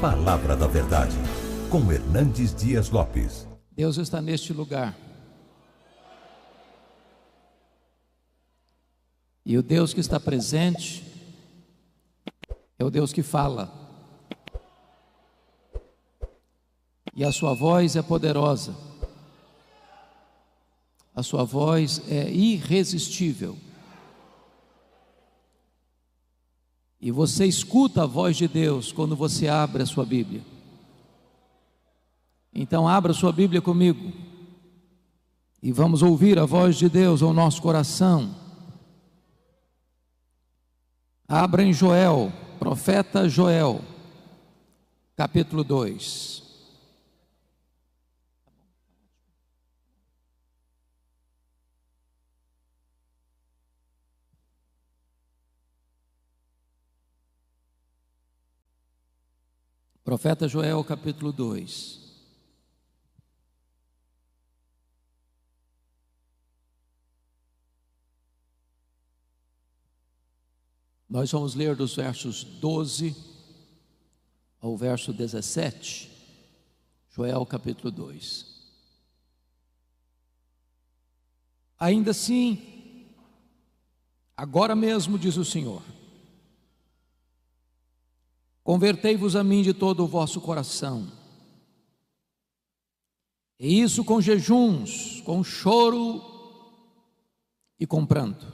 Palavra da Verdade, com Hernandes Dias Lopes. Deus está neste lugar. E o Deus que está presente é o Deus que fala. E a sua voz é poderosa. A sua voz é irresistível. E você escuta a voz de Deus quando você abre a sua Bíblia. Então abra sua Bíblia comigo e vamos ouvir a voz de Deus ao nosso coração. Abra em Joel, profeta Joel, capítulo 2. Profeta Joel, capítulo 2. Nós vamos ler dos versos 12 ao verso 17, Joel capítulo 2. Ainda assim, agora mesmo, diz o Senhor, convertei-vos a mim de todo o vosso coração, e isso com jejuns, com choro e com pranto.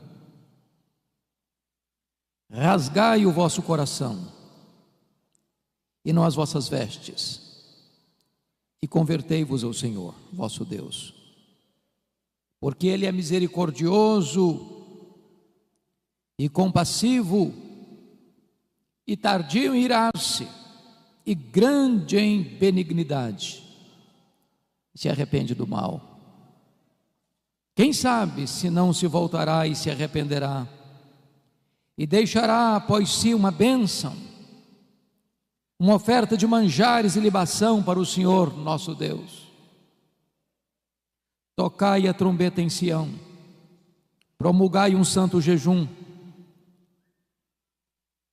Rasgai o vosso coração, e não as vossas vestes, e convertei-vos ao Senhor, vosso Deus, porque Ele é misericordioso e compassivo, e tardio em irar-se, e grande em benignidade, se arrepende do mal. Quem sabe se não se voltará e se arrependerá, e deixará após si uma bênção, uma oferta de manjares e libação para o Senhor nosso Deus. Tocai a trombeta em Sião, promulgai um santo jejum,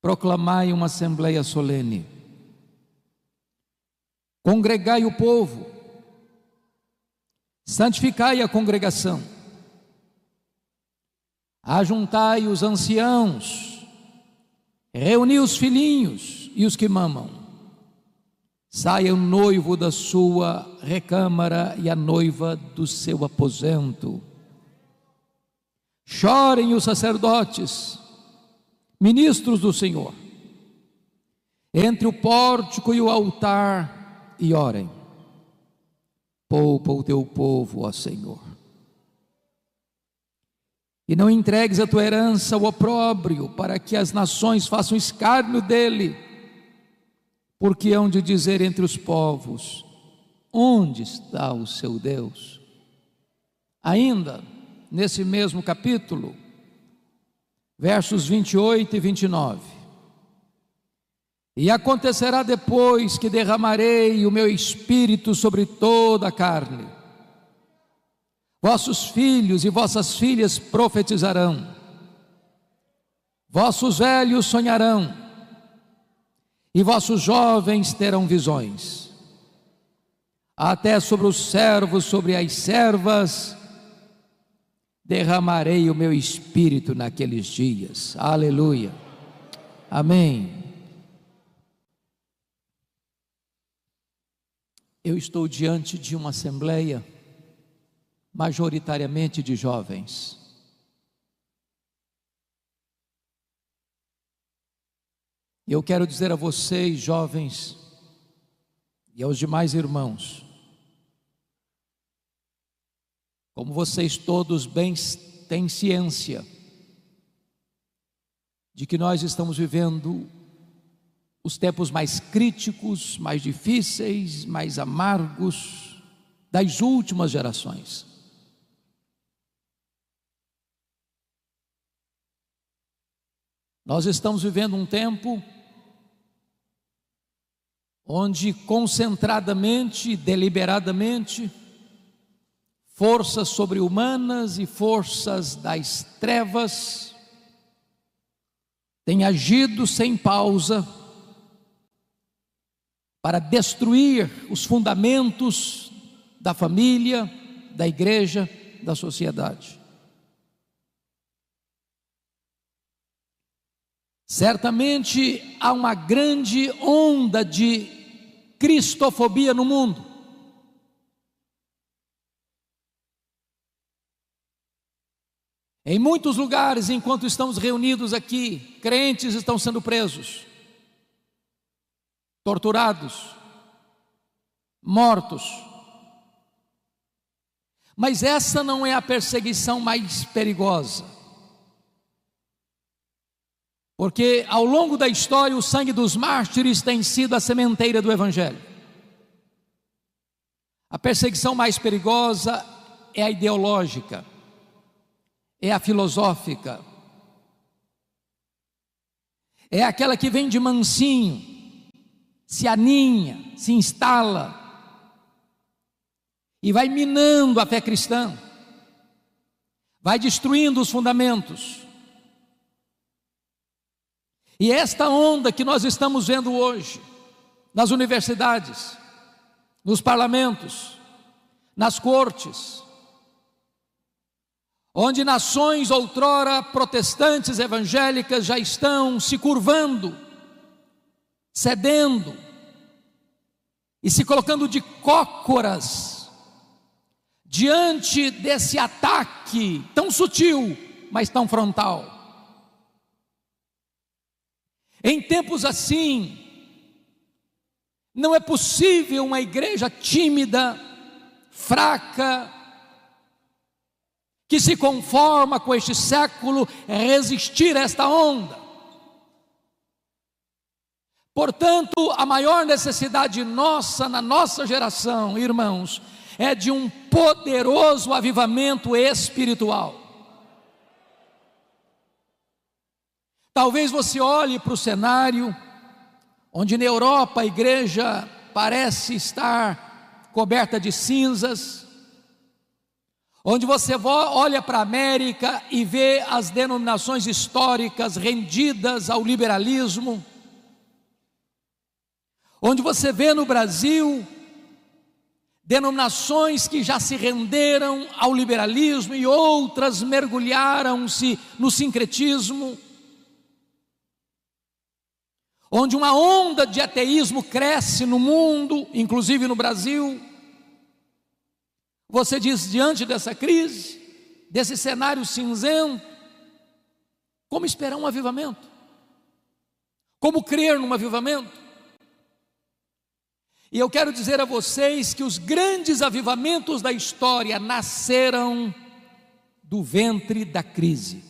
proclamai uma assembleia solene, congregai o povo, santificai a congregação, ajuntai os anciãos, reuni os filhinhos e os que mamam. Saia o noivo da sua recâmara e a noiva do seu aposento. Chorem os sacerdotes, ministros do Senhor, entre o pórtico e o altar, e orem. Poupa o teu povo, ó Senhor, e não entregues a tua herança ao opróbrio, para que as nações façam escárnio dele, porque hão de dizer entre os povos: onde está o seu Deus? Ainda nesse mesmo capítulo, versos 28 e 29. E acontecerá depois que derramarei o meu espírito sobre toda a carne. Vossos filhos e vossas filhas profetizarão, vossos velhos sonharão, e vossos jovens terão visões. Até sobre os servos, sobre as servas, derramarei o meu espírito naqueles dias. Aleluia. Amém. Eu estou diante de uma assembleia majoritariamente de jovens. Eu quero dizer a vocês, jovens, e aos demais irmãos, como vocês todos bem têm ciência de que nós estamos vivendo os tempos mais críticos, mais difíceis, mais amargos das últimas gerações. Nós estamos vivendo um tempo onde concentradamente, deliberadamente, forças sobre-humanas e forças das trevas têm agido sem pausa para destruir os fundamentos da família, da igreja, da sociedade. Certamente há uma grande onda de cristofobia no mundo. Em muitos lugares, enquanto estamos reunidos aqui, crentes estão sendo presos, torturados, mortos. Mas essa não é a perseguição mais perigosa, porque ao longo da história o sangue dos mártires tem sido a sementeira do Evangelho. A perseguição mais perigosa é a ideológica, é a filosófica, é aquela que vem de mansinho, se aninha, se instala e vai minando a fé cristã, vai destruindo os fundamentos. E esta onda que nós estamos vendo hoje, nas universidades, nos parlamentos, nas cortes, onde nações outrora protestantes evangélicas já estão se curvando, cedendo e se colocando de cócoras diante desse ataque tão sutil, mas tão frontal. Em tempos assim, não é possível uma igreja tímida, fraca, que se conforma com este século, resistir a esta onda. Portanto, a maior necessidade nossa, na nossa geração, irmãos, é de um poderoso avivamento espiritual. Talvez você olhe para o cenário, onde na Europa a igreja parece estar coberta de cinzas, onde você olha para a América e vê as denominações históricas rendidas ao liberalismo, onde você vê no Brasil denominações que já se renderam ao liberalismo e outras mergulharam-se no sincretismo, onde uma onda de ateísmo cresce no mundo, inclusive no Brasil. Você diz, diante dessa crise, desse cenário cinzento, como esperar um avivamento? Como crer num avivamento? E eu quero dizer a vocês que os grandes avivamentos da história nasceram do ventre da crise.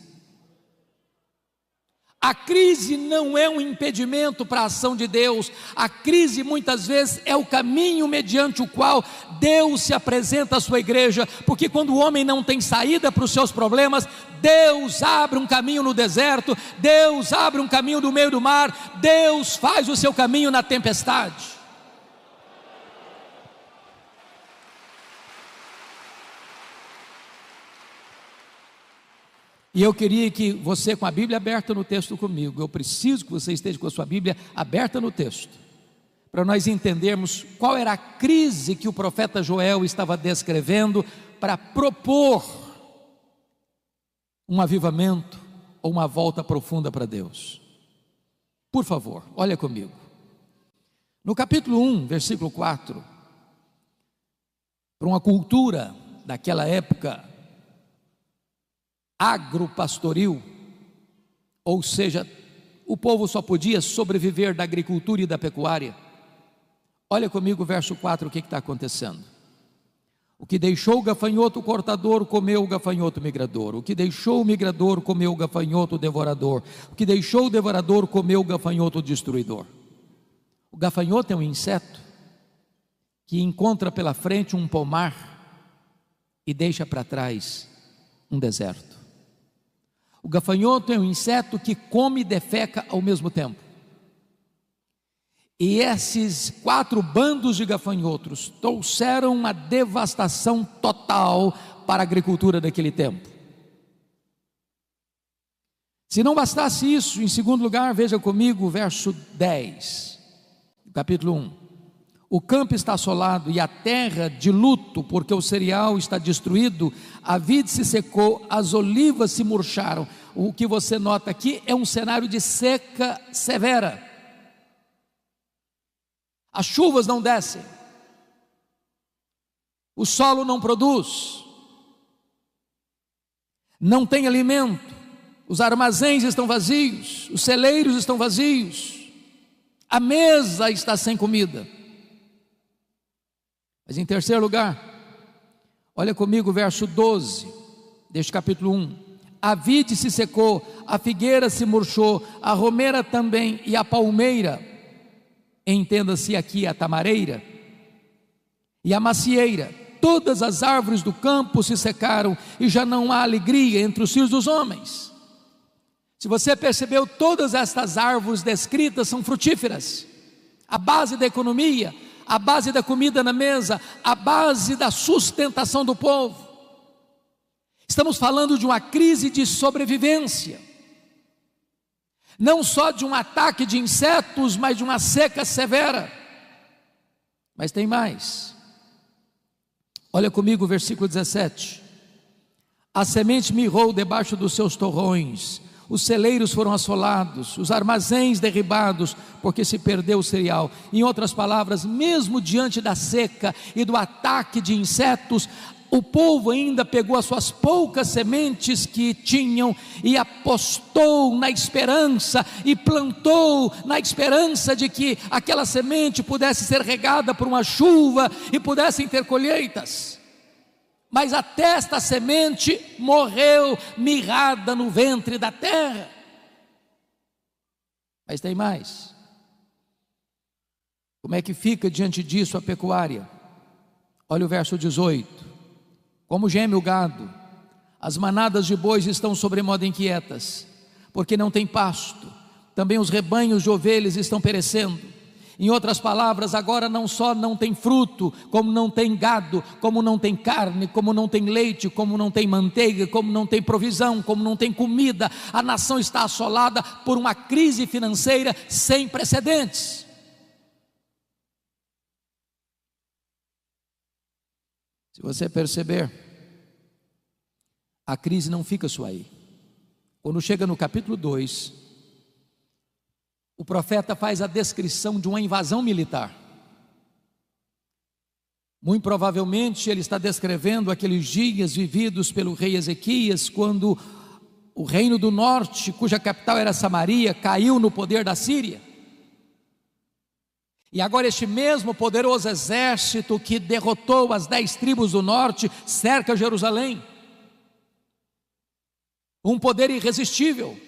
A crise não é um impedimento para a ação de Deus. A crise muitas vezes é o caminho mediante o qual Deus se apresenta à sua igreja, porque quando o homem não tem saída para os seus problemas, Deus abre um caminho no deserto, Deus abre um caminho no meio do mar, Deus faz o seu caminho na tempestade. E eu queria que você, com a Bíblia aberta no texto comigo, eu preciso que você esteja com a sua Bíblia aberta no texto, para nós entendermos qual era a crise que o profeta Joel estava descrevendo, para propor um avivamento ou uma volta profunda para Deus. Por favor, olha comigo. No capítulo 1, versículo 4, para uma cultura daquela época agropastoril, ou seja, o povo só podia sobreviver da agricultura e da pecuária. Olha comigo o verso 4, o que está acontecendo? O que deixou o gafanhoto cortador, comeu o gafanhoto migrador. O que deixou o migrador, comeu o gafanhoto devorador. O que deixou o devorador, comeu o gafanhoto destruidor. O gafanhoto é um inseto que encontra pela frente um pomar e deixa para trás um deserto. O gafanhoto é um inseto que come e defeca ao mesmo tempo. E esses 4 bandos de gafanhotos trouxeram uma devastação total para a agricultura daquele tempo. Se não bastasse isso, em segundo lugar, veja comigo o verso 10, capítulo 1. O campo está assolado e a terra de luto, porque o cereal está destruído, a vide se secou, as olivas se murcharam. O que você nota aqui é um cenário de seca severa. As chuvas não descem, o solo não produz, não tem alimento, os armazéns estão vazios, os celeiros estão vazios, a mesa está sem comida. Mas em terceiro lugar, olha comigo o verso 12 deste capítulo 1. A vide se secou, a figueira se murchou, a romeira também e a palmeira, entenda-se aqui a tamareira, e a macieira, todas as árvores do campo se secaram, e já não há alegria entre os filhos dos homens. Se você percebeu, todas estas árvores descritas são frutíferas, a base da economia, a base da comida na mesa, a base da sustentação do povo. Estamos falando de uma crise de sobrevivência, não só de um ataque de insetos, mas de uma seca severa. Mas tem mais. Olha comigo o versículo 17. A semente mirrou debaixo dos seus torrões, os celeiros foram assolados, os armazéns derribados, porque se perdeu o cereal. Em outras palavras, mesmo diante da seca e do ataque de insetos, o povo ainda pegou as suas poucas sementes que tinham e apostou na esperança e plantou na esperança de que aquela semente pudesse ser regada por uma chuva e pudessem ter colheitas. Mas até esta semente morreu mirrada no ventre da terra. Mas tem mais. Como é que fica diante disso a pecuária? Olha o verso 18. Como geme o gado, as manadas de bois estão sobremodo inquietas, porque não tem pasto, também os rebanhos de ovelhas estão perecendo. Em outras palavras, agora não só não tem fruto, como não tem gado, como não tem carne, como não tem leite, como não tem manteiga, como não tem provisão, como não tem comida. A nação está assolada por uma crise financeira sem precedentes. Se você perceber, a crise não fica só aí. Quando chega no capítulo 2, o profeta faz a descrição de uma invasão militar. Muito provavelmente ele está descrevendo aqueles dias vividos pelo rei Ezequias, quando o reino do norte, cuja capital era Samaria, caiu no poder da Síria. E agora este mesmo poderoso exército que derrotou as 10 tribos do norte, cerca Jerusalém. Um poder irresistível.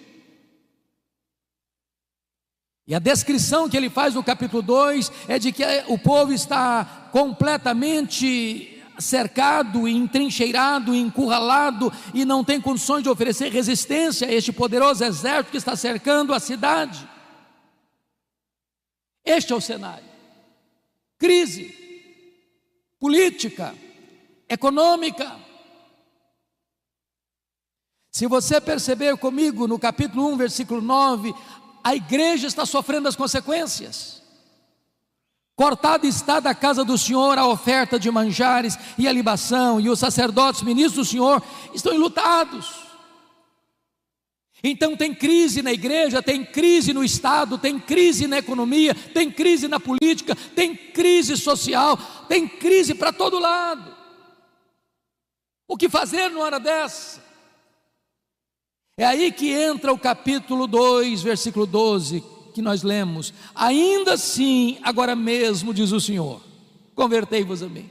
E a descrição que ele faz no capítulo 2 é de que o povo está completamente cercado, entrincheirado, encurralado e não tem condições de oferecer resistência a este poderoso exército que está cercando a cidade. Este é o cenário. Crise política, econômica. Se você perceber comigo no capítulo 1, versículo 9, a igreja está sofrendo as consequências. Cortada está da casa do Senhor a oferta de manjares e a libação, e os sacerdotes, ministros do Senhor, estão enlutados. Então tem crise na igreja, tem crise no Estado, tem crise na economia, tem crise na política, tem crise social, tem crise para todo lado. O que fazer numa hora dessa? É aí que entra o capítulo 2, versículo 12, que nós lemos. Ainda assim, agora mesmo, diz o Senhor, convertei-vos a mim.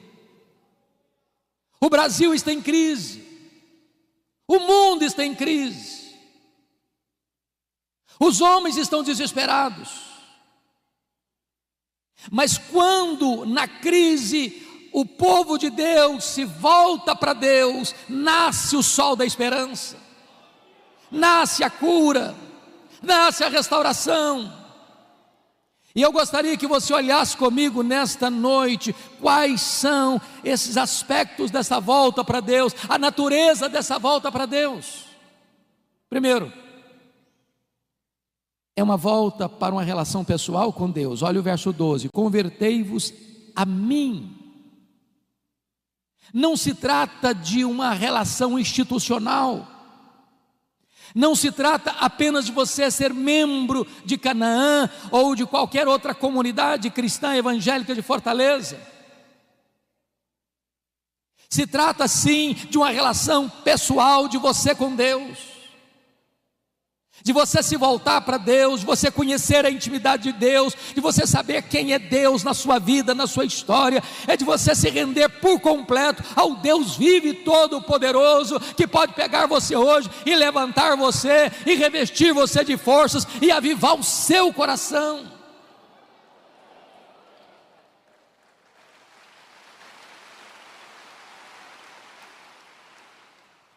O Brasil está em crise, o mundo está em crise, os homens estão desesperados. Mas quando na crise o povo de Deus se volta para Deus, nasce o sol da esperança, nasce a cura, nasce a restauração. E eu gostaria que você olhasse comigo nesta noite, quais são esses aspectos dessa volta para Deus, a natureza dessa volta para Deus. Primeiro, é uma volta para uma relação pessoal com Deus. Olha o verso 12: convertei-vos a mim. Não se trata de uma relação institucional. Não se trata apenas de você ser membro de Canaã ou de qualquer outra comunidade cristã evangélica de Fortaleza. Se trata sim de uma relação pessoal de você com Deus, de você se voltar para Deus, de você conhecer a intimidade de Deus, de você saber quem é Deus na sua vida, na sua história, é de você se render por completo ao Deus vivo e todo-poderoso, que pode pegar você hoje e levantar você, e revestir você de forças, e avivar o seu coração.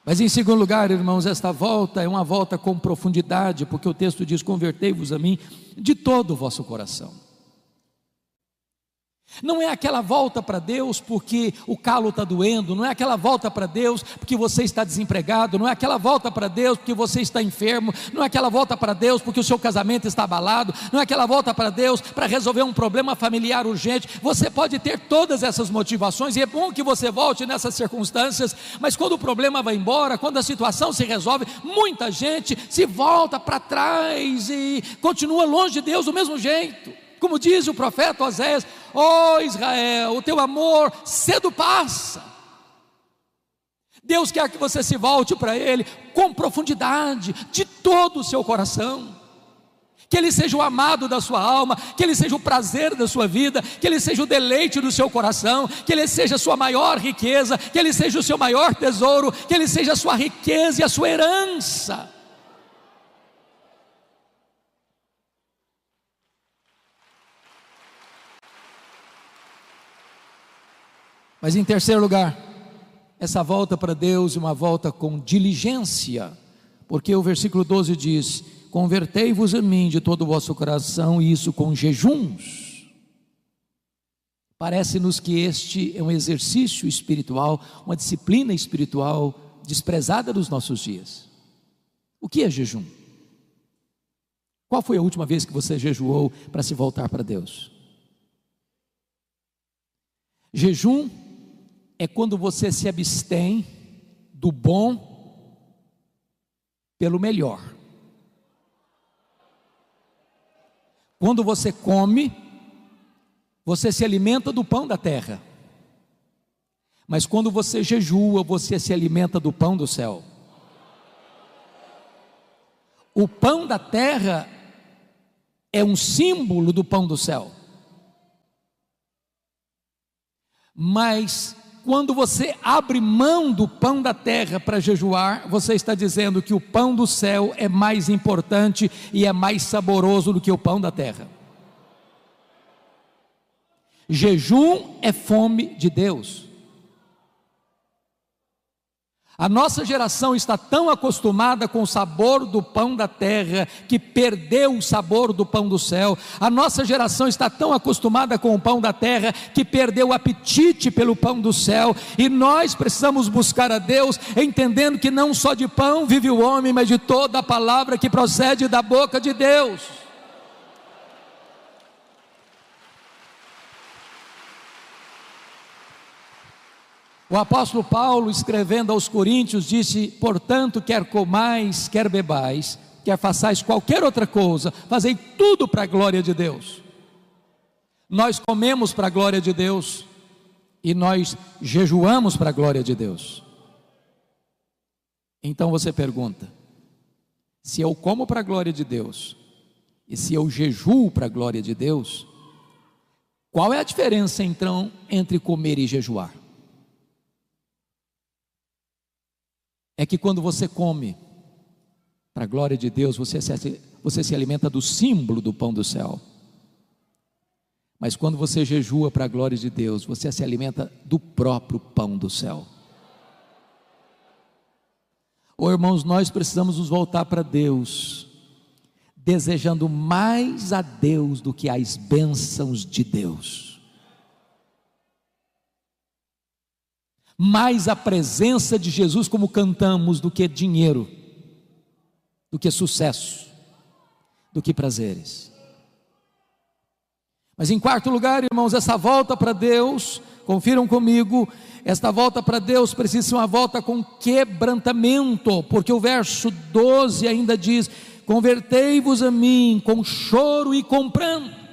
Mas em segundo lugar, irmãos, esta volta é uma volta com profundidade, porque o texto diz: convertei-vos a mim de todo o vosso coração. Não é aquela volta para Deus porque o calo está doendo, não é aquela volta para Deus porque você está desempregado, não é aquela volta para Deus porque você está enfermo, não é aquela volta para Deus porque o seu casamento está abalado, não é aquela volta para Deus para resolver um problema familiar urgente. Você pode ter todas essas motivações, e é bom que você volte nessas circunstâncias, mas quando o problema vai embora, quando a situação se resolve, muita gente se volta para trás e continua longe de Deus do mesmo jeito. Como diz o profeta Oséias: ó Israel, o teu amor cedo passa. Deus quer que você se volte para Ele com profundidade, de todo o seu coração. Que Ele seja o amado da sua alma, que Ele seja o prazer da sua vida, que Ele seja o deleite do seu coração, que Ele seja a sua maior riqueza, que Ele seja o seu maior tesouro, que Ele seja a sua riqueza e a sua herança. Mas em terceiro lugar, essa volta para Deus é uma volta com diligência, porque o versículo 12 diz: convertei-vos a mim de todo o vosso coração, e isso com jejuns. Parece-nos que este é um exercício espiritual, uma disciplina espiritual desprezada dos nossos dias. O que é jejum? Qual foi a última vez que você jejuou para se voltar para Deus? Jejum é quando você se abstém do bom pelo melhor. Quando você come, você se alimenta do pão da terra. Mas quando você jejua, você se alimenta do pão do céu. O pão da terra é um símbolo do pão do céu. Mas quando você abre mão do pão da terra para jejuar, você está dizendo que o pão do céu é mais importante e é mais saboroso do que o pão da terra. Jejum é fome de Deus. A nossa geração está tão acostumada com o sabor do pão da terra que perdeu o sabor do pão do céu. A nossa geração está tão acostumada com o pão da terra que perdeu o apetite pelo pão do céu. E nós precisamos buscar a Deus, entendendo que não só de pão vive o homem, mas de toda a palavra que procede da boca de Deus. O apóstolo Paulo, escrevendo aos Coríntios, disse: portanto, quer comais, quer bebais, quer façais qualquer outra coisa, fazei tudo para a glória de Deus. Nós comemos para a glória de Deus e nós jejuamos para a glória de Deus. Então você pergunta: se eu como para a glória de Deus e se eu jejuo para a glória de Deus, qual é a diferença então entre comer e jejuar? É que quando você come para a glória de Deus, você se alimenta do símbolo do pão do céu. Mas quando você jejua para a glória de Deus, você se alimenta do próprio pão do céu. Oh, irmãos, nós precisamos nos voltar para Deus, desejando mais a Deus do que as bênçãos de Deus. Mais a presença de Jesus, como cantamos, do que dinheiro, do que sucesso, do que prazeres. Mas em quarto lugar, irmãos, essa volta para Deus, confiram comigo, esta volta para Deus precisa ser uma volta com quebrantamento, porque o verso 12 ainda diz: convertei-vos a mim com choro e com pranto.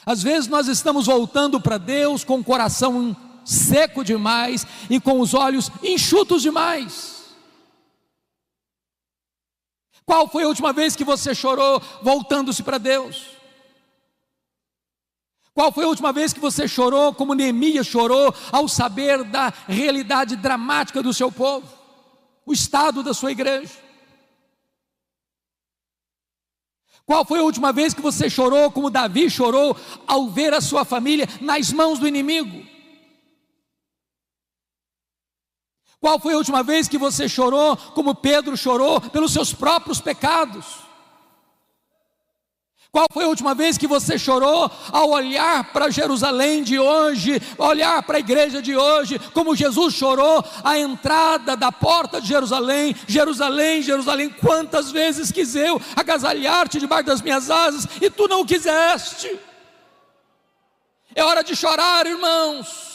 Às vezes nós estamos voltando para Deus com o coração seco demais e com os olhos enxutos demais. Qual foi a última vez que você chorou voltando-se para Deus? Qual foi a última vez que você chorou como Neemias chorou ao saber da realidade dramática do seu povo, o estado da sua igreja? Qual foi a última vez que você chorou como Davi chorou ao ver a sua família nas mãos do inimigo? Qual foi a última vez que você chorou como Pedro chorou pelos seus próprios pecados? Qual foi a última vez que você chorou ao olhar para Jerusalém de hoje, olhar para a igreja de hoje, como Jesus chorou à entrada da porta de Jerusalém? Jerusalém, Jerusalém, quantas vezes quis eu agasalhar-te debaixo das minhas asas e tu não quiseste. É hora de chorar, irmãos.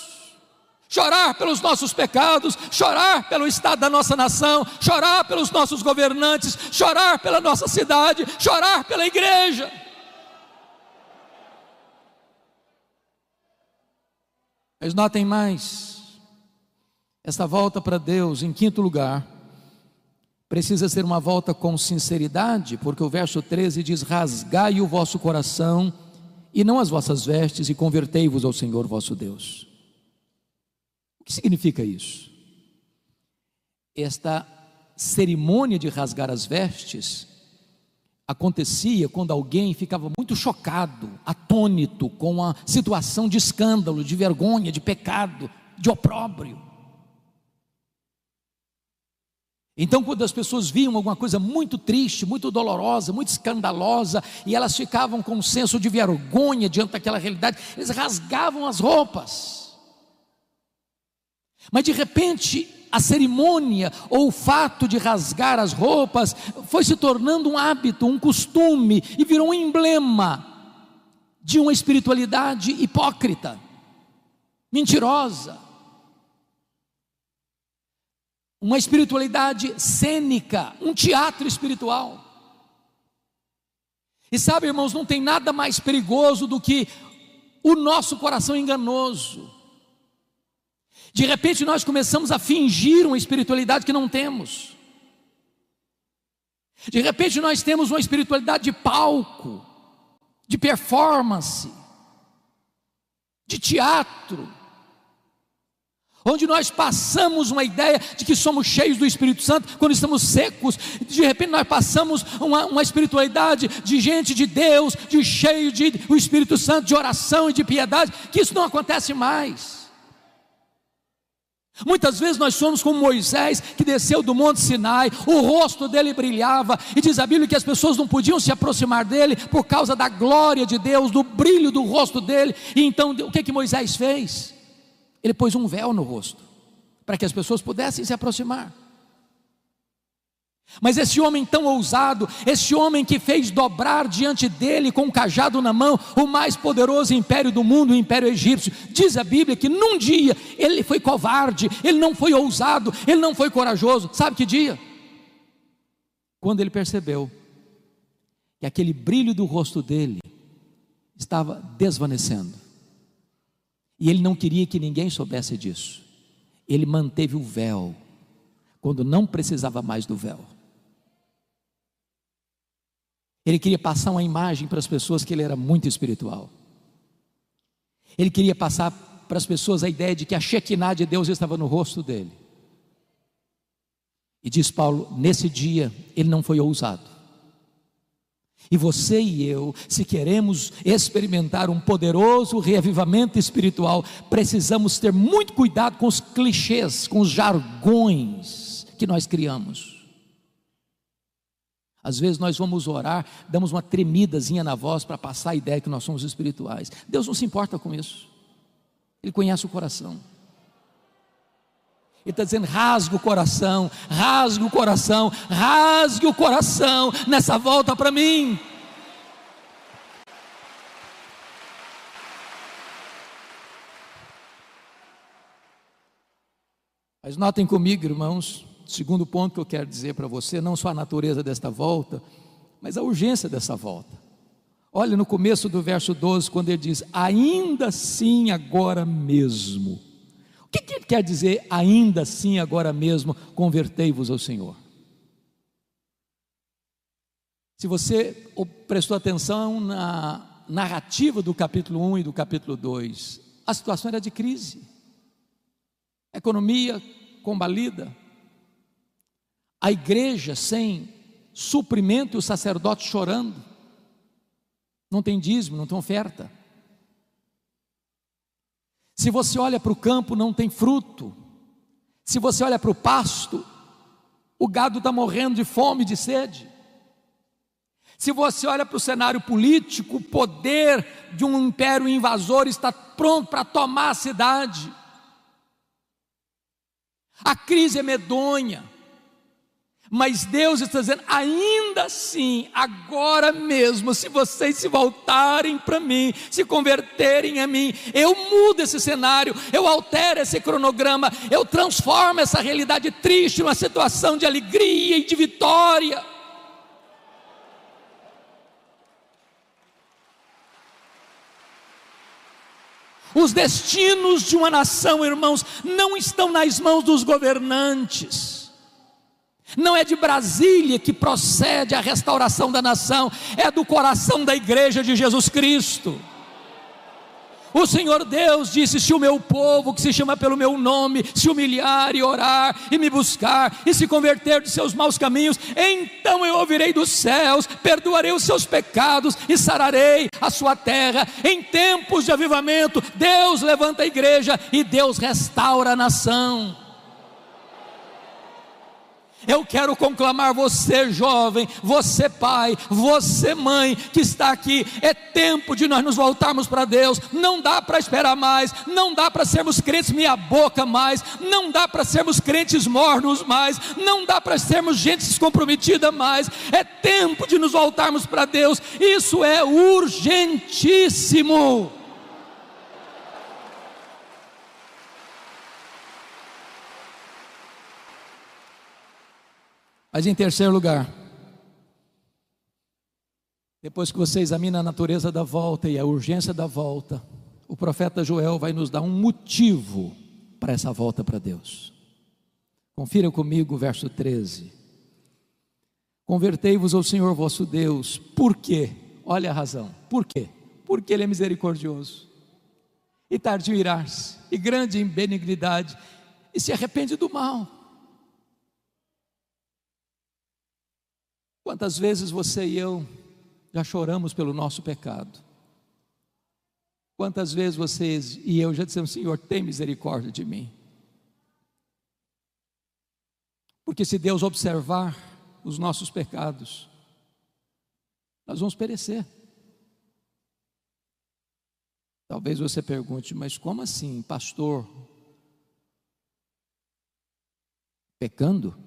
Chorar pelos nossos pecados, chorar pelo estado da nossa nação, chorar pelos nossos governantes, chorar pela nossa cidade, chorar pela igreja. Mas notem mais, esta volta para Deus, em quinto lugar, precisa ser uma volta com sinceridade, porque o verso 13 diz: rasgai o vosso coração e não as vossas vestes, e convertei-vos ao Senhor vosso Deus. O que significa isso? Esta cerimônia de rasgar as vestes acontecia quando alguém ficava muito chocado, atônito com a situação de escândalo, de vergonha, de pecado, de opróbrio. Então, quando as pessoas viam alguma coisa muito triste, muito dolorosa, muito escandalosa, e elas ficavam com um senso de vergonha diante daquela realidade, eles rasgavam as roupas. Mas de repente a cerimônia ou o fato de rasgar as roupas foi se tornando um hábito, um costume, e virou um emblema de uma espiritualidade hipócrita, mentirosa, uma espiritualidade cênica, um teatro espiritual. E sabe, irmãos, não tem nada mais perigoso do que o nosso coração enganoso. De repente nós começamos a fingir uma espiritualidade que não temos. De repente nós temos uma espiritualidade de palco, de performance, de teatro, onde nós passamos uma ideia de que somos cheios do Espírito Santo quando estamos secos. De repente nós passamos uma espiritualidade de gente de Deus, de cheio do Espírito Santo, de oração e de piedade, que isso não acontece mais. Muitas vezes nós somos como Moisés, que desceu do Monte Sinai, o rosto dele brilhava, e diz a Bíblia que as pessoas não podiam se aproximar dele por causa da glória de Deus, do brilho do rosto dele. E então o que Moisés fez? Ele pôs um véu no rosto, para que as pessoas pudessem se aproximar. Mas esse homem tão ousado, esse homem que fez dobrar diante dele com um cajado na mão o mais poderoso império do mundo, o império egípcio, diz a Bíblia que num dia ele foi covarde, ele não foi ousado, ele não foi corajoso. Sabe que dia? Quando ele percebeu que aquele brilho do rosto dele estava desvanecendo, e ele não queria que ninguém soubesse disso. Ele manteve o véu quando não precisava mais do véu. Ele queria passar uma imagem para as pessoas que ele era muito espiritual. Ele queria passar para as pessoas a ideia de que a Shekinah de Deus estava no rosto dele. E diz Paulo, nesse dia ele não foi ousado. E você e eu, se queremos experimentar um poderoso reavivamento espiritual, precisamos ter muito cuidado com os clichês, com os jargões que nós criamos. Às vezes nós vamos orar, damos uma tremidazinha na voz para passar a ideia que nós somos espirituais. Deus não se importa com isso. Ele conhece o coração. Ele está dizendo, rasgue o coração, rasgue o coração, rasgue o coração nessa volta para mim. Mas notem comigo, irmãos, segundo ponto que eu quero dizer para você, não só a natureza desta volta, mas a urgência dessa volta. Olha no começo do verso 12, quando ele diz: ainda assim agora mesmo. O que ele quer dizer, ainda assim agora mesmo, convertei-vos ao Senhor? Se você prestou atenção na narrativa do capítulo 1 e do capítulo 2, a situação era de crise, economia combalida, a igreja sem suprimento e o sacerdote chorando, não tem dízimo, não tem oferta. Se você olha para o campo, não tem fruto. Se você olha para o pasto, o gado está morrendo de fome e de sede. Se você olha para o cenário político, o poder de um império invasor está pronto para tomar a cidade. A crise é medonha, mas Deus está dizendo: ainda assim, agora mesmo, se vocês se voltarem para mim, se converterem a mim, eu mudo esse cenário, eu altero esse cronograma, eu transformo essa realidade triste numa situação de alegria e de vitória. Os destinos de uma nação, irmãos, não estão nas mãos dos governantes. Não é de Brasília que procede a restauração da nação, é do coração da igreja de Jesus Cristo. O Senhor Deus disse: se o meu povo, que se chama pelo meu nome, se humilhar e orar e me buscar e se converter de seus maus caminhos, então eu ouvirei dos céus, perdoarei os seus pecados e sararei a sua terra. Em tempos de avivamento, Deus levanta a igreja e Deus restaura a nação. Eu quero conclamar você, jovem, você pai, você mãe que está aqui. É tempo de nós nos voltarmos para Deus. Não dá para esperar mais, não dá para sermos crentes meia boca mais, não dá para sermos crentes mornos mais, não dá para sermos gente descomprometida mais. É tempo de nos voltarmos para Deus. Isso é urgentíssimo. Mas em terceiro lugar, depois que você examina a natureza da volta e a urgência da volta, o profeta Joel vai nos dar um motivo para essa volta para Deus. Confira comigo o verso 13. Convertei-vos ao Senhor vosso Deus. Por quê? Olha a razão. Por quê? Porque Ele é misericordioso e tardio em irar-se, e grande em benignidade, e se arrepende do mal. Quantas vezes você e eu já choramos pelo nosso pecado? Quantas vezes vocês e eu já dissemos: Senhor, tem misericórdia de mim? Porque se Deus observar os nossos pecados, nós vamos perecer. Talvez você pergunte: mas como assim, pastor? Pecando?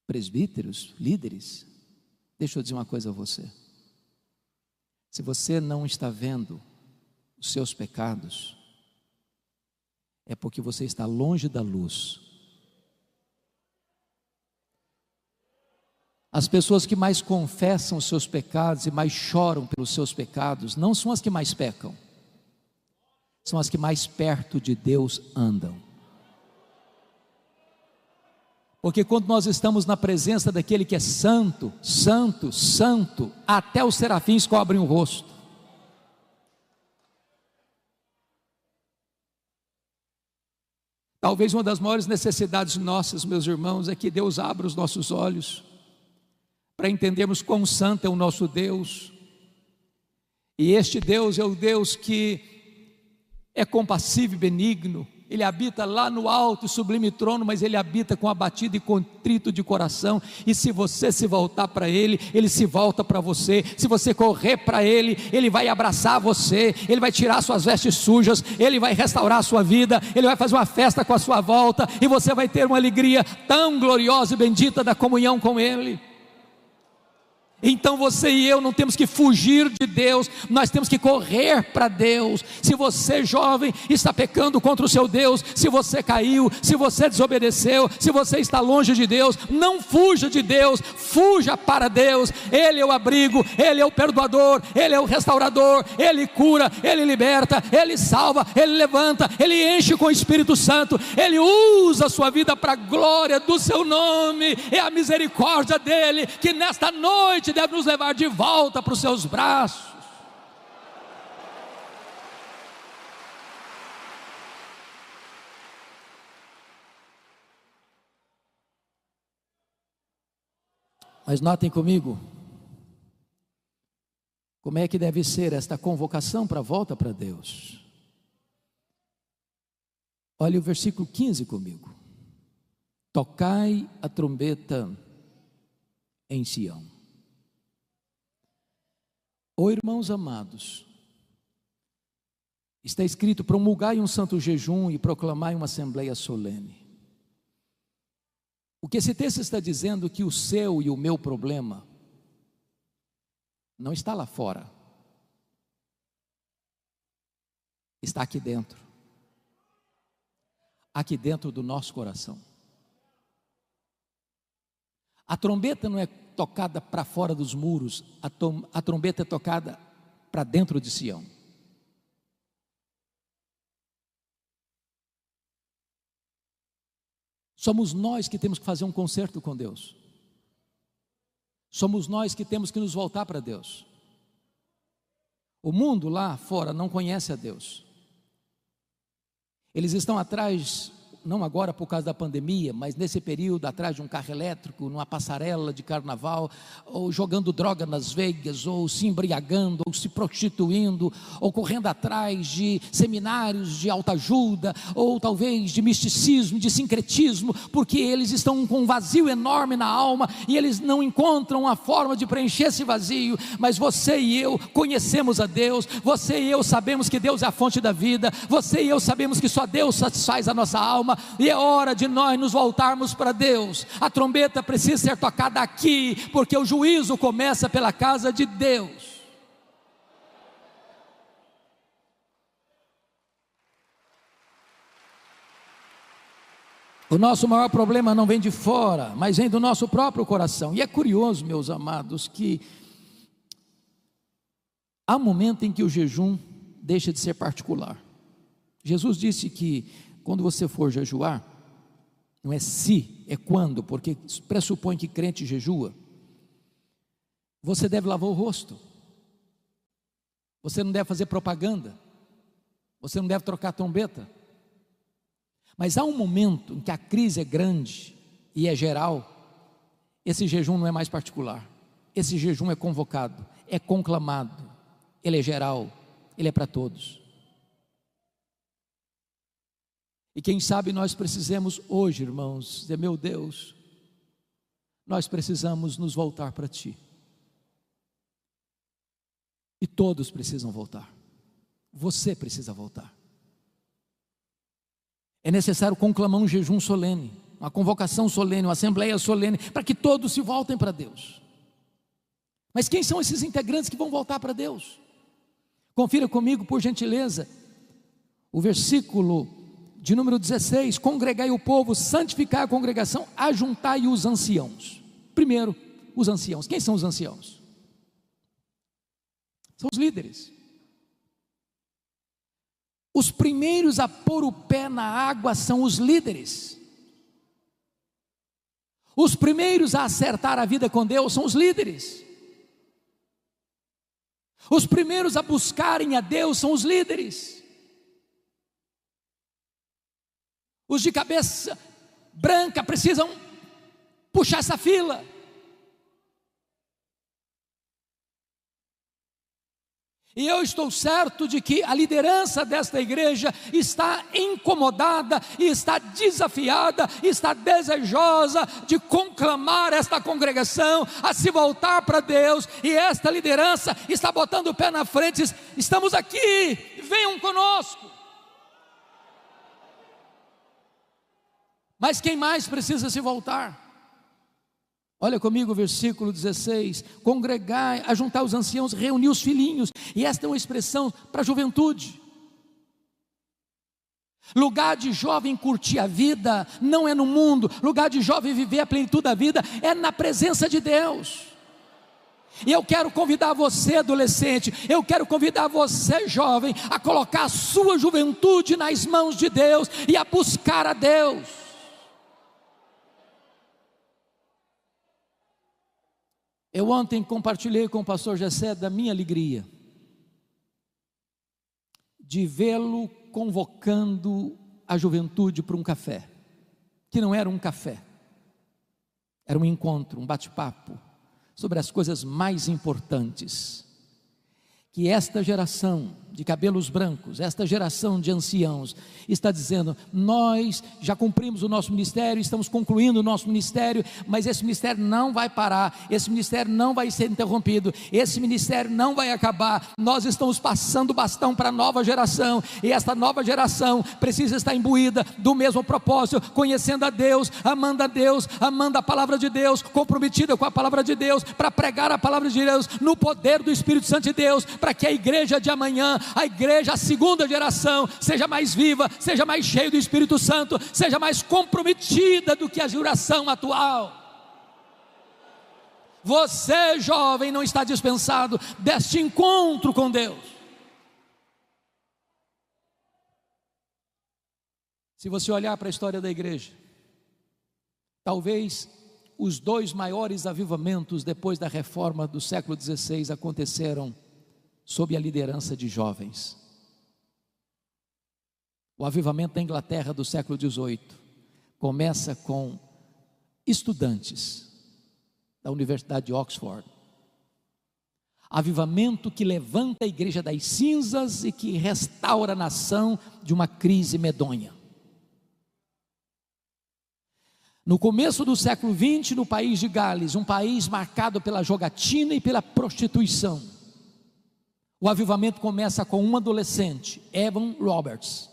Presbíteros, líderes? Deixa eu dizer uma coisa a você: se você não está vendo os seus pecados, é porque você está longe da luz. As pessoas que mais confessam os seus pecados e mais choram pelos seus pecados não são as que mais pecam, são as que mais perto de Deus andam. Porque quando nós estamos na presença daquele que é santo, santo, santo, até os serafins cobrem o rosto. Talvez uma das maiores necessidades nossas, meus irmãos, é que Deus abra os nossos olhos para entendermos quão santo é o nosso Deus. E este Deus é o Deus que é compassivo e benigno. Ele habita lá no alto e sublime trono, mas Ele habita com abatido e contrito de coração. E se você se voltar para Ele, Ele se volta para você. Se você correr para Ele, Ele vai abraçar você, Ele vai tirar suas vestes sujas, Ele vai restaurar a sua vida, Ele vai fazer uma festa com a sua volta, e você vai ter uma alegria tão gloriosa e bendita da comunhão com Ele. Então você e eu não temos que fugir de Deus, nós temos que correr para Deus. Se você, jovem, está pecando contra o seu Deus, se você caiu, se você desobedeceu, se você está longe de Deus, não fuja de Deus, fuja para Deus. Ele é o abrigo, Ele é o perdoador, Ele é o restaurador, Ele cura, Ele liberta, Ele salva, Ele levanta, Ele enche com o Espírito Santo, Ele usa a sua vida para a glória do seu nome. É a misericórdia dEle que nesta noite deve nos levar de volta para os seus braços. Mas notem comigo, como é que deve ser esta convocação para a volta para Deus. Olha o versículo 15 comigo. Tocai a trombeta em Sião. Oh, irmãos amados, está escrito: promulgai um santo jejum e proclamai uma assembleia solene. O que esse texto está dizendo é que o seu e o meu problema não está lá fora, está aqui dentro do nosso coração. A trombeta não é tocada para fora dos muros, a trombeta é tocada para dentro de Sião. Somos nós que temos que fazer um concerto com Deus. Somos nós que temos que nos voltar para Deus. O mundo lá fora não conhece a Deus. Eles estão atrás, não agora por causa da pandemia, mas nesse período atrás de um carro elétrico, numa passarela de carnaval, ou jogando droga nas veias, ou se embriagando, ou se prostituindo, ou correndo atrás de seminários de autoajuda, ou talvez de misticismo, de sincretismo, porque eles estão com um vazio enorme na alma, e eles não encontram uma forma de preencher esse vazio. Mas você e eu conhecemos a Deus, você e eu sabemos que Deus é a fonte da vida, você e eu sabemos que só Deus satisfaz a nossa alma, e é hora de nós nos voltarmos para Deus. A trombeta precisa ser tocada aqui, porque o juízo começa pela casa de Deus. O nosso maior problema não vem de fora, mas vem do nosso próprio coração. E é curioso, meus amados, que há um momento em que o jejum deixa de ser particular. Jesus disse que quando você for jejuar, não é se, é quando, porque pressupõe que crente jejua. Você deve lavar o rosto, você não deve fazer propaganda, você não deve trocar trombeta. Mas há um momento em que a crise é grande e é geral. Esse jejum não é mais particular, esse jejum é convocado, é conclamado, ele é geral, ele é para todos. E quem sabe nós precisamos hoje, irmãos, dizer: meu Deus, nós precisamos nos voltar para Ti. E todos precisam voltar. Você precisa voltar. É necessário conclamar um jejum solene, uma convocação solene, uma assembleia solene, para que todos se voltem para Deus. Mas quem são esses integrantes que vão voltar para Deus? Confira comigo, por gentileza, o versículo de número 16: congregai o povo, santificai a congregação, ajuntai os anciãos. Primeiro, os anciãos. Quem são os anciãos? São os líderes. Os primeiros a pôr o pé na água são os líderes. Os primeiros a acertar a vida com Deus são os líderes. Os primeiros a buscarem a Deus são os líderes. Os de cabeça branca precisam puxar essa fila. E eu estou certo de que a liderança desta igreja está incomodada, e está desafiada, e está desejosa de conclamar esta congregação a se voltar para Deus. E esta liderança está botando o pé na frente: estamos aqui, venham conosco. Mas quem mais precisa se voltar? Olha comigo o versículo 16: congregai, ajuntar os anciãos, reunir os filhinhos. E esta é uma expressão para a juventude. Lugar de jovem curtir a vida não é no mundo. Lugar de jovem viver a plenitude da vida é na presença de Deus. E eu quero convidar você, adolescente, eu quero convidar você, jovem, a colocar a sua juventude nas mãos de Deus e a buscar a Deus. Eu ontem compartilhei com o pastor Gessé da minha alegria de vê-lo convocando a juventude para um café, que não era um café, era um encontro, um bate-papo sobre as coisas mais importantes que esta geração de cabelos brancos, esta geração de anciãos está dizendo: nós já cumprimos o nosso ministério, estamos concluindo o nosso ministério, mas esse ministério não vai parar, esse ministério não vai ser interrompido, esse ministério não vai acabar. Nós estamos passando o bastão para a nova geração, e esta nova geração precisa estar imbuída do mesmo propósito, conhecendo a Deus, amando a palavra de Deus, comprometida com a palavra de Deus, para pregar a palavra de Deus no poder do Espírito Santo de Deus, para que a igreja de amanhã, a igreja, a segunda geração, seja mais viva, seja mais cheia do Espírito Santo, seja mais comprometida do que a geração atual. Você, jovem, não está dispensado deste encontro com Deus. Se você olhar para a história da igreja, talvez os dois maiores avivamentos depois da reforma do século XVI aconteceram sob a liderança de jovens. O avivamento da Inglaterra do século XVIII começa com estudantes da Universidade de Oxford. Avivamento que levanta a igreja das cinzas e que restaura a nação de uma crise medonha. No começo do século XX, no país de Gales, um país marcado pela jogatina e pela prostituição, o avivamento começa com um adolescente, Evan Roberts.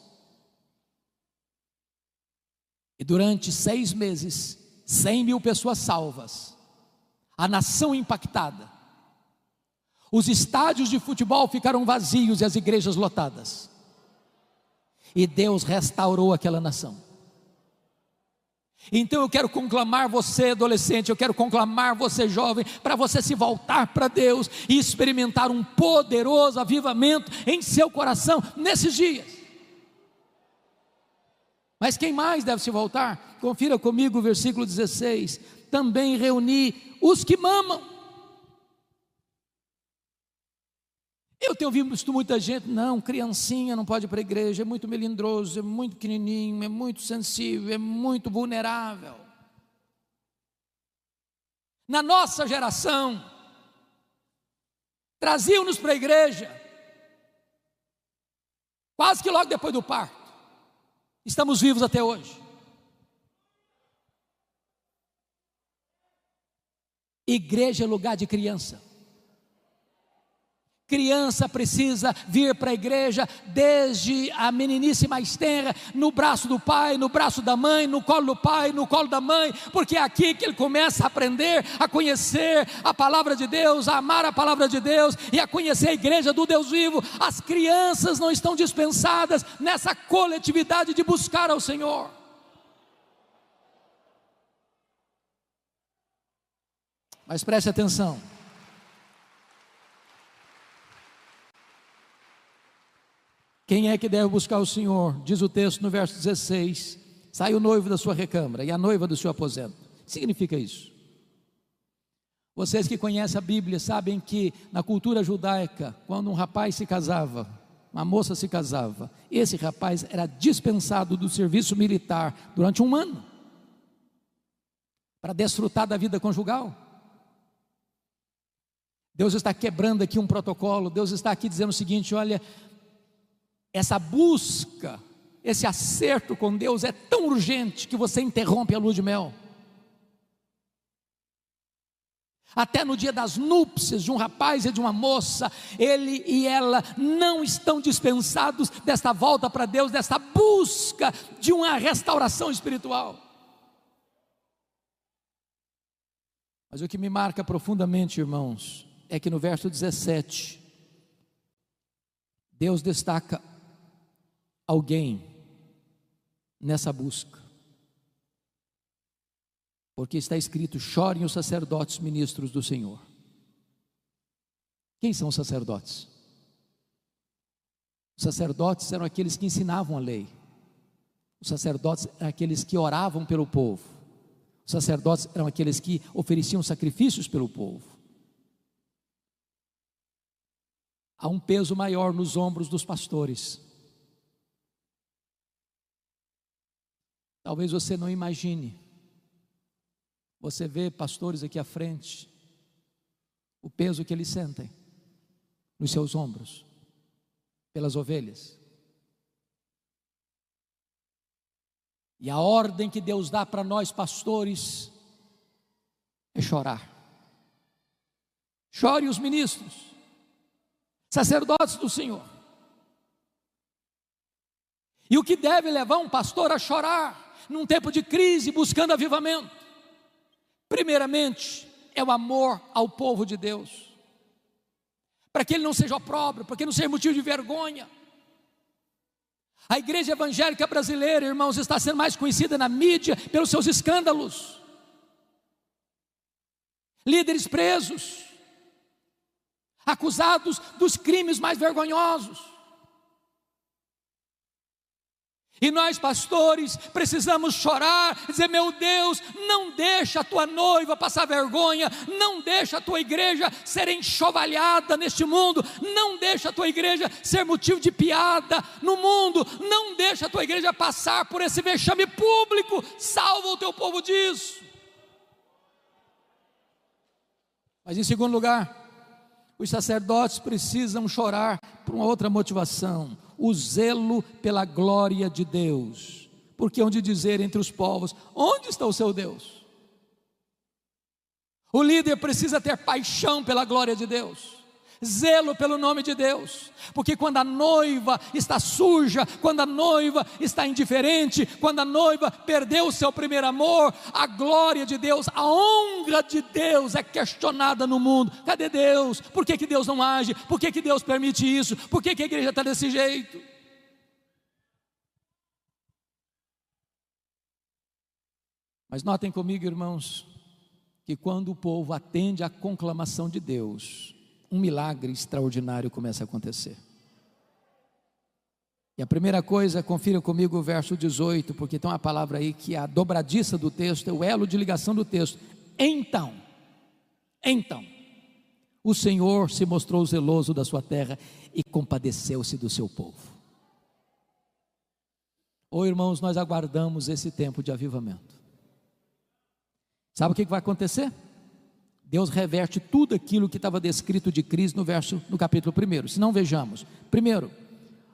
E durante 6 meses, 100.000 pessoas salvas, a nação impactada, os estádios de futebol ficaram vazios e as igrejas lotadas, e Deus restaurou aquela nação. Então eu quero conclamar você, adolescente, eu quero conclamar você, jovem, para você se voltar para Deus e experimentar um poderoso avivamento em seu coração nesses dias. Mas quem mais deve se voltar? Confira comigo o versículo 16: também reuni os que mamam. Eu tenho visto muita gente: não, criancinha não pode ir para a igreja, é muito melindroso, é muito pequenininho, é muito sensível, é muito vulnerável. Na nossa geração, traziam-nos para a igreja, quase que logo depois do parto. Estamos vivos até hoje. Igreja é lugar de criança. Criança precisa vir para a igreja desde a meninice mais tenra, no braço do pai, no braço da mãe, no colo do pai, no colo da mãe, porque é aqui que ele começa a aprender, a conhecer a palavra de Deus, a amar a palavra de Deus e a conhecer a igreja do Deus vivo. As crianças não estão dispensadas nessa coletividade de buscar ao Senhor. Mas preste atenção. Quem é que deve buscar o Senhor? Diz o texto no verso 16: sai o noivo da sua recâmara e a noiva do seu aposento. O que significa isso? Vocês que conhecem a Bíblia sabem que na cultura judaica, quando um rapaz se casava, uma moça se casava, esse rapaz era dispensado do serviço militar durante 1 ano, para desfrutar da vida conjugal. Deus está quebrando aqui um protocolo. Deus está aqui dizendo o seguinte: olha, essa busca, esse acerto com Deus é tão urgente que você interrompe a lua de mel. Até no dia das núpcias de um rapaz e de uma moça, ele e ela não estão dispensados desta volta para Deus, desta busca de uma restauração espiritual. Mas o que me marca profundamente, irmãos, é que no verso 17, Deus destaca alguém nessa busca, porque está escrito: chorem os sacerdotes ministros do Senhor. Quem são os sacerdotes? Os sacerdotes eram aqueles que ensinavam a lei, os sacerdotes eram aqueles que oravam pelo povo, os sacerdotes eram aqueles que ofereciam sacrifícios pelo povo. Há um peso maior nos ombros dos pastores. Talvez você não imagine. Você vê pastores aqui à frente, o peso que eles sentem nos seus ombros, pelas ovelhas. E a ordem que Deus dá para nós pastores é chorar. Chore os ministros, sacerdotes do Senhor. E o que deve levar um pastor a chorar num tempo de crise, buscando avivamento? Primeiramente, é o amor ao povo de Deus, para que ele não seja opróbrio, para que ele não seja motivo de vergonha. A igreja evangélica brasileira, irmãos, está sendo mais conhecida na mídia pelos seus escândalos, líderes presos, acusados dos crimes mais vergonhosos. E nós pastores precisamos chorar, dizer: meu Deus, não deixa a tua noiva passar vergonha, não deixa a tua igreja ser enxovalhada neste mundo, não deixa a tua igreja ser motivo de piada no mundo, não deixa a tua igreja passar por esse vexame público. Salva o teu povo disso. Mas em segundo lugar, os sacerdotes precisam chorar por uma outra motivação: o zelo pela glória de Deus. Porque onde dizer entre os povos: onde está o seu Deus? O líder precisa ter paixão pela glória de Deus, zelo pelo nome de Deus, porque quando a noiva está suja, quando a noiva está indiferente, quando a noiva perdeu o seu primeiro amor, a glória de Deus, a honra de Deus é questionada no mundo. Cadê Deus? Por que Deus não age? Por que Deus permite isso? Por que a igreja está desse jeito? Mas notem comigo, irmãos, que quando o povo atende à conclamação de Deus, um milagre extraordinário começa a acontecer. E a primeira coisa, confira comigo o verso 18, porque tem uma palavra aí que é a dobradiça do texto, é o elo de ligação do texto. Então, o Senhor se mostrou zeloso da sua terra e compadeceu-se do seu povo. Oh, irmãos, nós aguardamos esse tempo de avivamento. Sabe o que vai acontecer? Deus reverte tudo aquilo que estava descrito de crise no capítulo 1. Se não, vejamos. Primeiro,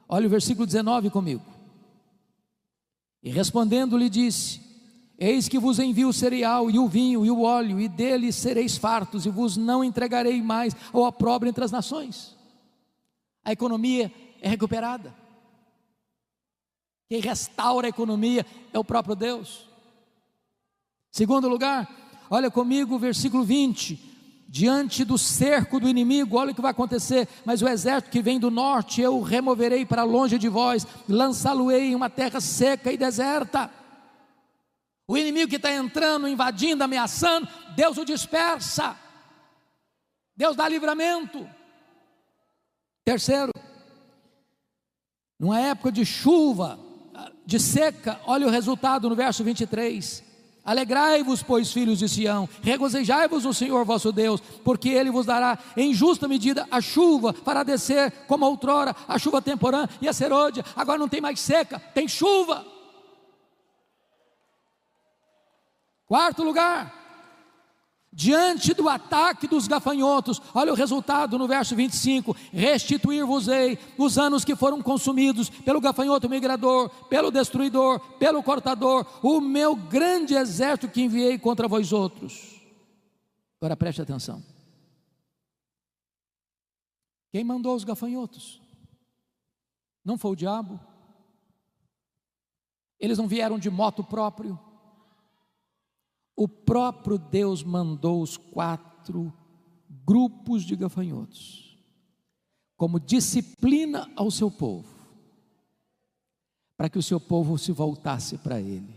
olha o versículo 19 comigo. E respondendo lhe disse: eis que vos envio o cereal e o vinho e o óleo, e deles sereis fartos, e vos não entregarei mais ao opróbrio entre as nações. A economia é recuperada. Quem restaura a economia é o próprio Deus. Segundo lugar, olha comigo o versículo 20. Diante do cerco do inimigo, olha o que vai acontecer: mas o exército que vem do norte eu removerei para longe de vós, lançá-lo-ei em uma terra seca e deserta. O inimigo que está entrando, invadindo, ameaçando, Deus o dispersa, Deus dá livramento. Terceiro, numa época de chuva, de seca, olha o resultado no verso 23. Alegrai-vos, pois, filhos de Sião, regozijai-vos no Senhor vosso Deus, porque Ele vos dará em justa medida a chuva, fará descer como outrora a chuva temporã e a serôdia. Agora não tem mais seca, tem chuva. Quarto lugar, diante do ataque dos gafanhotos, olha o resultado no verso 25: restituir-vos-ei os anos que foram consumidos pelo gafanhoto migrador, pelo destruidor, pelo cortador, o meu grande exército que enviei contra vós outros. Agora preste atenção: quem mandou os gafanhotos? Não foi o diabo? Eles não vieram de moto próprio. o próprio Deus mandou os 4 grupos de gafanhotos, como disciplina ao seu povo, para que o seu povo se voltasse para Ele.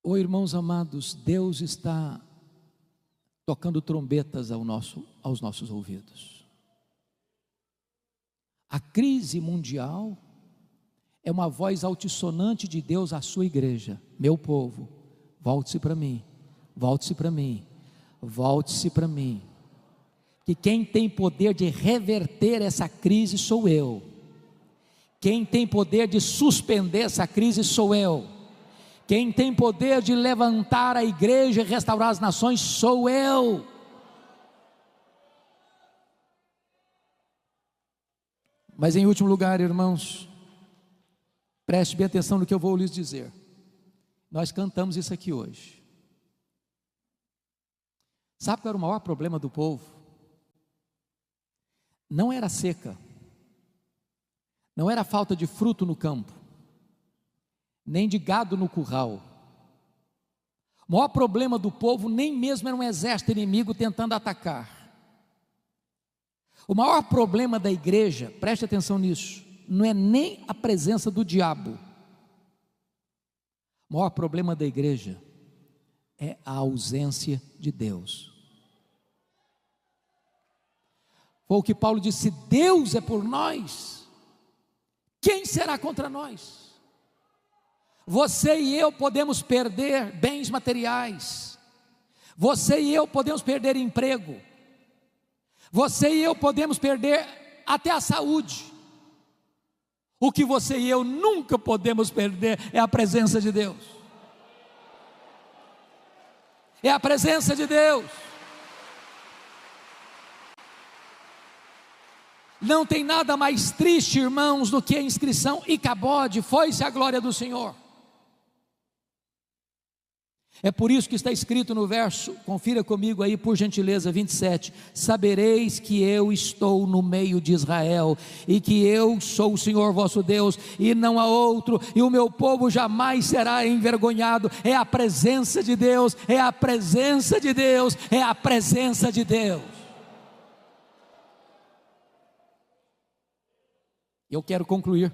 Oh, irmãos amados, Deus está tocando trombetas aos nossos ouvidos. A crise mundial é uma voz altissonante de Deus à sua igreja: meu povo, volte-se para mim, volte-se para mim, volte-se para mim. Que quem tem poder de reverter essa crise sou eu. Quem tem poder de suspender essa crise sou eu. Quem tem poder de levantar a igreja e restaurar as nações sou eu. Mas em último lugar, irmãos, preste bem atenção no que eu vou lhes dizer. Nós cantamos isso aqui hoje. Sabe qual era o maior problema do povo? Não era a seca, não era a falta de fruto no campo, nem de gado no curral. O maior problema do povo nem mesmo era um exército inimigo tentando atacar. O maior problema da igreja, preste atenção nisso, não é nem a presença do diabo. O maior problema da igreja é a ausência de Deus. Foi o que Paulo disse: Deus é por nós, quem será contra nós? Você e eu podemos perder bens materiais, você e eu podemos perder emprego, você e eu podemos perder até a saúde. O que você e eu nunca podemos perder é a presença de Deus. É a presença de Deus. Não tem nada mais triste, irmãos, do que a inscrição Icabode, foi-se a glória do Senhor. É por isso que está escrito no verso, confira comigo aí por gentileza, 27, sabereis que eu estou no meio de Israel, e que eu sou o Senhor vosso Deus, e não há outro, e o meu povo jamais será envergonhado. É a presença de Deus, é a presença de Deus, é a presença de Deus. Eu quero concluir,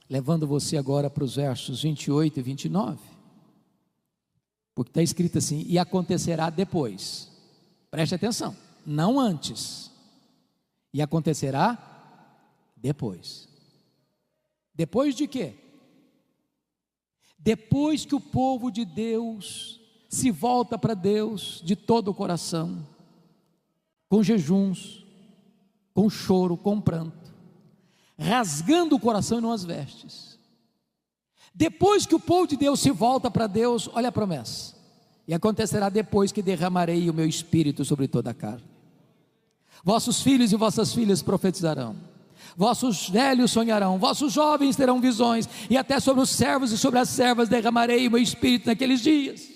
levando você agora para os versos 28 e 29, porque está escrito assim: e acontecerá depois, preste atenção, não antes, e acontecerá depois. Depois de quê? Depois que o povo de Deus se volta para Deus de todo o coração, com jejuns, com choro, com pranto, rasgando o coração e não as vestes. Depois que o povo de Deus se volta para Deus, olha a promessa: e acontecerá depois que derramarei o meu espírito sobre toda a carne. Vossos filhos e vossas filhas profetizarão, vossos velhos sonharão, vossos jovens terão visões, e até sobre os servos e sobre as servas derramarei o meu espírito naqueles dias.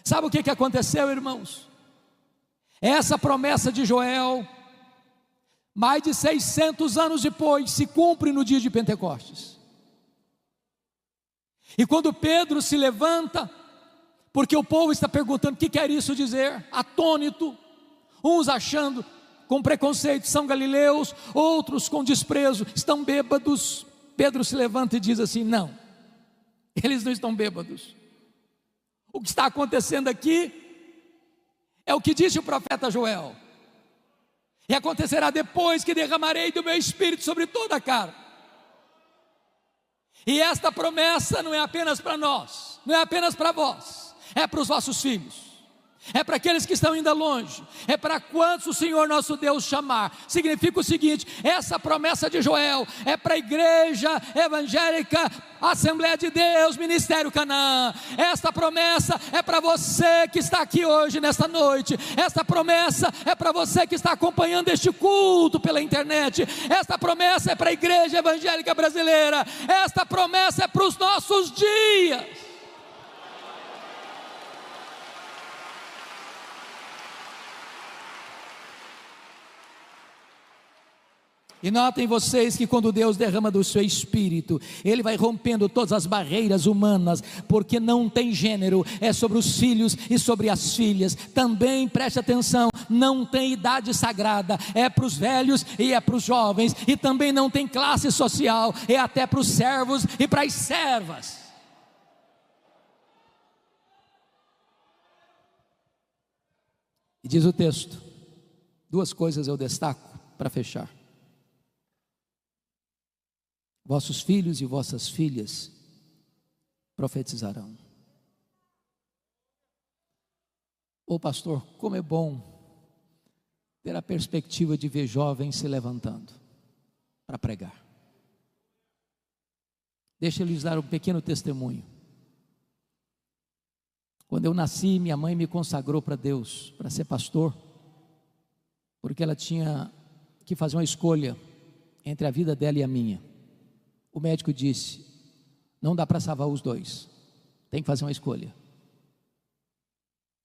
Sabe o que aconteceu, irmãos? Essa promessa de Joel, mais de 600 anos depois, se cumpre no dia de Pentecostes. E quando Pedro se levanta, porque o povo está perguntando o que quer isso dizer, atônito, uns achando com preconceito são galileus, outros com desprezo estão bêbados. Pedro se levanta e diz assim: não, eles não estão bêbados. O que está acontecendo aqui é o que disse o profeta Joel: e acontecerá depois que derramarei do meu espírito sobre toda a carne. E esta promessa não é apenas para nós, não é apenas para vós, é para os vossos filhos, é para aqueles que estão ainda longe, é para quantos o Senhor nosso Deus chamar. Significa o seguinte: essa promessa de Joel é para a igreja evangélica, Assembleia de Deus, Ministério Canaã. Esta promessa é para você que está aqui hoje, nesta noite. Esta promessa é para você que está acompanhando este culto pela internet. Esta promessa é para a igreja evangélica brasileira. Esta promessa é para os nossos dias. E notem vocês que quando Deus derrama do seu Espírito, Ele vai rompendo todas as barreiras humanas, porque não tem gênero, é sobre os filhos e sobre as filhas. Também preste atenção, não tem idade sagrada, é para os velhos e é para os jovens. E também não tem classe social, é até para os servos e para as servas. E diz o texto, duas coisas eu destaco para fechar: vossos filhos e vossas filhas profetizarão. Ô pastor, como é bom ter a perspectiva de ver jovens se levantando para pregar. Deixa eu lhes dar um pequeno testemunho. Quando eu nasci, minha mãe me consagrou para Deus, para ser pastor, porque ela tinha que fazer uma escolha entre a vida dela e a minha. O médico disse: não dá para salvar os dois, tem que fazer uma escolha.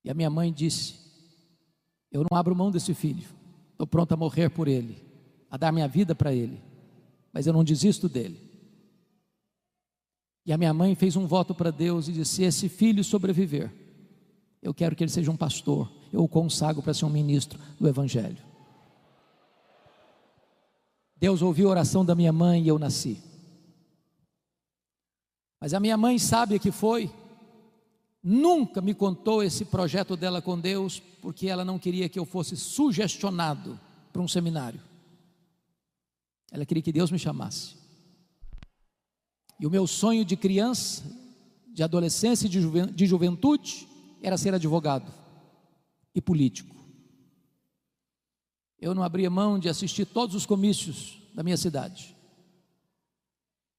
E a minha mãe disse: eu não abro mão desse filho, estou pronto a morrer por ele, a dar minha vida para ele, mas eu não desisto dele. E a minha mãe fez um voto para Deus e disse: se esse filho sobreviver, eu quero que ele seja um pastor, eu o consagro para ser um ministro do Evangelho. Deus ouviu a oração da minha mãe e eu nasci. Mas a minha mãe, sábia que foi, nunca me contou esse projeto dela com Deus, porque ela não queria que eu fosse sugestionado para um seminário. Ela queria que Deus me chamasse. E o meu sonho de criança, de adolescência e de juventude era ser advogado e político. Eu não abria mão de assistir todos os comícios da minha cidade.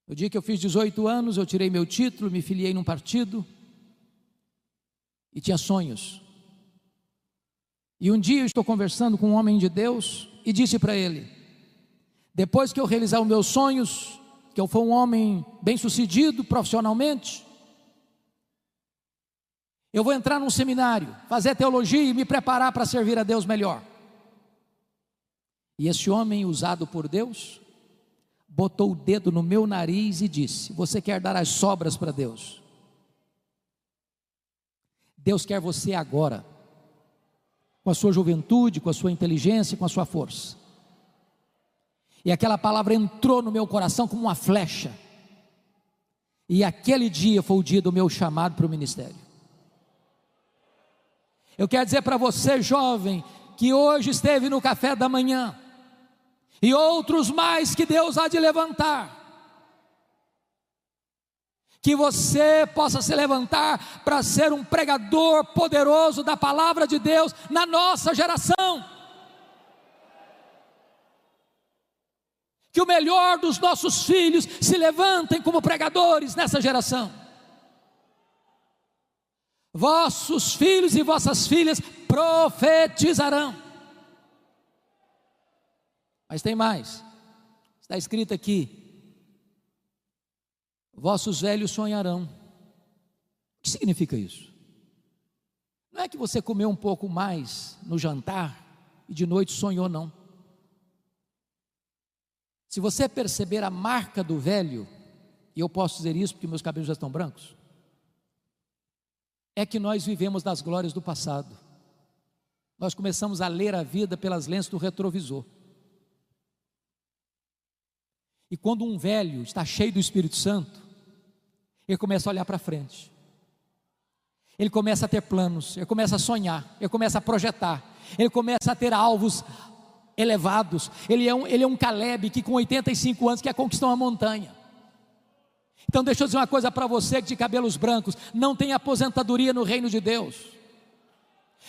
No dia que eu fiz 18 anos, eu tirei meu título, me filiei num partido e tinha sonhos. E um dia eu estou conversando com um homem de Deus e disse para ele: depois que eu realizar os meus sonhos, que eu for um homem bem sucedido profissionalmente, eu vou entrar num seminário, fazer teologia e me preparar para servir a Deus melhor. E esse homem usado por Deus botou o dedo no meu nariz e disse: você quer dar as sobras para Deus? Deus quer você agora, com a sua juventude, com a sua inteligência, com a sua força. E aquela palavra entrou no meu coração como uma flecha. E aquele dia foi o dia do meu chamado para o ministério. Eu quero dizer para você, jovem, que hoje esteve no café da manhã, e outros mais que Deus há de levantar, que você possa se levantar para ser um pregador poderoso da palavra de Deus na nossa geração. Que o melhor dos nossos filhos se levantem como pregadores nessa geração. Vossos filhos e vossas filhas profetizarão. Mas tem mais, está escrito aqui: vossos velhos sonharão. O que significa isso? Não é que você comeu um pouco mais no jantar e de noite sonhou, não. Se você perceber a marca do velho, e eu posso dizer isso porque meus cabelos já estão brancos, é que nós vivemos das glórias do passado. Nós começamos a ler a vida pelas lentes do retrovisor. E quando um velho está cheio do Espírito Santo, ele começa a olhar para frente, ele começa a ter planos, ele começa a sonhar, ele começa a projetar, ele começa a ter alvos elevados. Ele é um Caleb que com 85 anos quer conquistar uma montanha. Então deixa eu dizer uma coisa para você que de cabelos brancos: não tem aposentadoria no reino de Deus.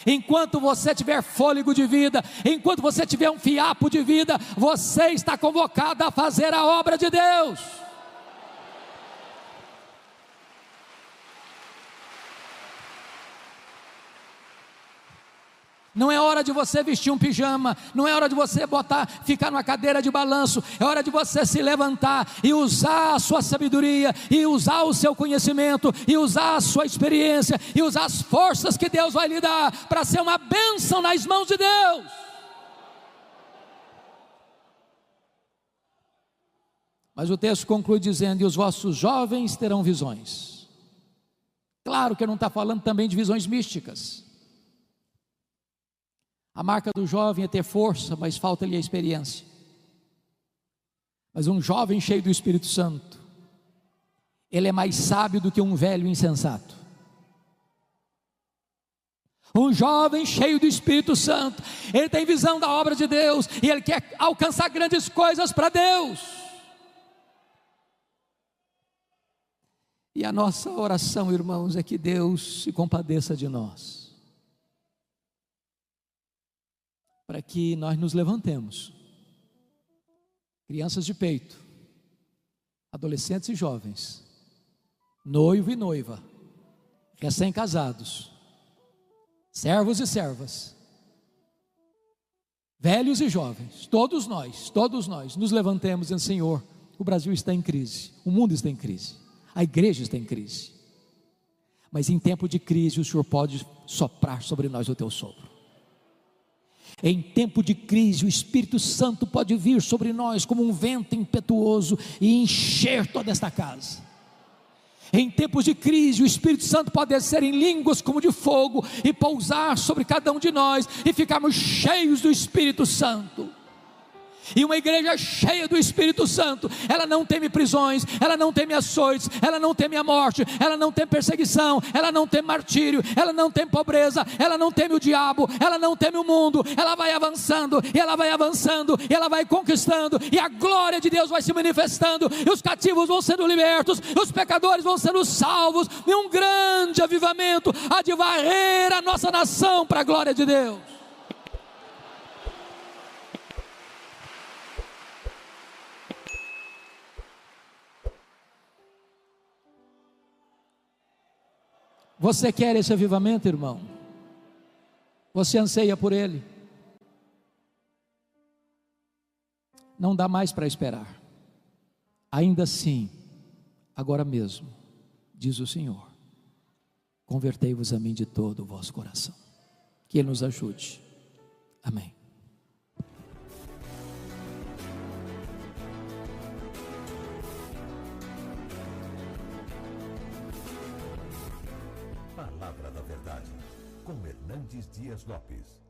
Enquanto você tiver fôlego de vida, enquanto você tiver um fiapo de vida, você está convocado a fazer a obra de Deus. Não é hora de você vestir um pijama, não é hora de você ficar numa cadeira de balanço, é hora de você se levantar e usar a sua sabedoria, e usar o seu conhecimento, e usar a sua experiência, e usar as forças que Deus vai lhe dar, para ser uma bênção nas mãos de Deus. Mas o texto conclui dizendo: e os vossos jovens terão visões. Claro que não está falando também de visões místicas. A marca do jovem é ter força, mas falta-lhe a experiência. Mas um jovem cheio do Espírito Santo, ele é mais sábio do que um velho insensato. Um jovem cheio do Espírito Santo, ele tem visão da obra de Deus, e ele quer alcançar grandes coisas para Deus. E a nossa oração, irmãos, é que Deus se compadeça de nós, para que nós nos levantemos, crianças de peito, adolescentes e jovens, noivo e noiva, recém-casados, servos e servas, velhos e jovens, todos nós nos levantemos dizendo: Senhor, o Brasil está em crise, o mundo está em crise, a igreja está em crise, mas em tempo de crise o Senhor pode soprar sobre nós o teu sopro. Em tempo de crise o Espírito Santo pode vir sobre nós como um vento impetuoso e encher toda esta casa. Em tempos de crise o Espírito Santo pode descer em línguas como de fogo e pousar sobre cada um de nós e ficarmos cheios do Espírito Santo. E uma igreja cheia do Espírito Santo, ela não teme prisões, ela não teme açoites, ela não teme a morte, ela não teme perseguição, ela não teme martírio, ela não teme pobreza, ela não teme o diabo, ela não teme o mundo. Ela vai avançando, e ela vai avançando, e ela vai conquistando, e a glória de Deus vai se manifestando, e os cativos vão sendo libertos, e os pecadores vão sendo salvos, e um grande avivamento há de varrer a nossa nação para a glória de Deus. Você quer esse avivamento, irmão? Você anseia por ele? Não dá mais para esperar. Ainda assim, agora mesmo, diz o Senhor: convertei-vos a mim de todo o vosso coração. Que Ele nos ajude. Amém. Palavra da Verdade, com Hernandes Dias Lopes.